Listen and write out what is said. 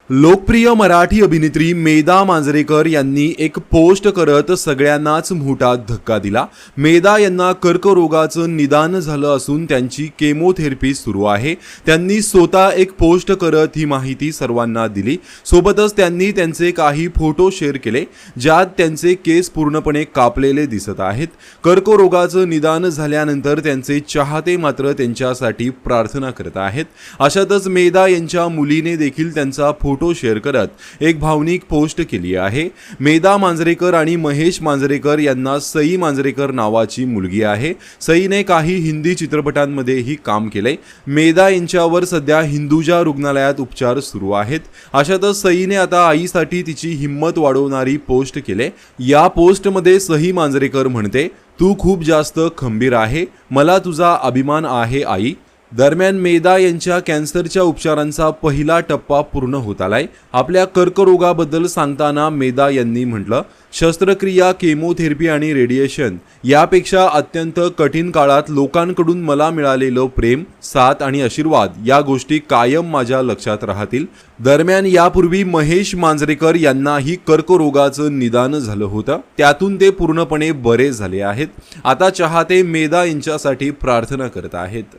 लोकप्रिय मराठी अभिनेत्री मेधा मांजरेकर यांनी एक पोस्ट करत सगळ्यांनाच मोठा धक्का दिला। मेधा यांना कर्करोगाचं निदान झालं असून त्यांची केमोथेरपी सुरू आहे। त्यांनी स्वतः एक पोस्ट करत ही माहिती सर्वांना दिली। सोबतच त्यांनी त्यांचे काही फोटो शेअर केले ज्यात त्यांचे केस पूर्णपणे कापलेले दिसत आहेत। कर्करोगाचं निदान झाल्यानंतर त्यांचे चाहते मात्र त्यांच्यासाठी प्रार्थना करत आहेत। अशातच मेधा यांच्या मुलीने देखील त्यांचा फोटो शेअर करत एक भावनिक पोस्ट केली आहे। मेधा मांजरेकर आणि महेश मांजरेकर यांना सई मांजरेकर नावाची मुलगी आहे। सईने काही हिंदी चित्रपटांमध्येही काम केले। मेधा यांच्यावर सध्या हिंदुजा रुग्णालयात उपचार सुरू आहेत। अशातच सईने आता आईसाठी तिची हिंमत वाढवणारी पोस्ट केले। या पोस्टमध्ये सई मांजरेकर म्हणते, तू खूप जास्त खंबीर आहे, मला तुझा अभिमान आहे आई। दरम्यान मेधा यांच्या कॅन्सरच्या उपचारांचा पहिला टप्पा पूर्ण होत आलाय। आपल्या कर्करोगाबद्दल सांगताना मेधा यांनी म्हटलं, शस्त्रक्रिया, केमोथेरपी आणि रेडिएशन यापेक्षा अत्यंत कठीण काळात लोकांकडून मला मिळालेलं प्रेम, साथ आणि आशीर्वाद या गोष्टी कायम माझ्या लक्षात राहतील। दरम्यान यापूर्वी महेश मांजरेकर यांनाही कर्करोगाचं निदान झालं होतं, त्यातून ते पूर्णपणे बरे झाले आहेत। आता चाहते मेधा यांच्यासाठी प्रार्थना करत आहेत।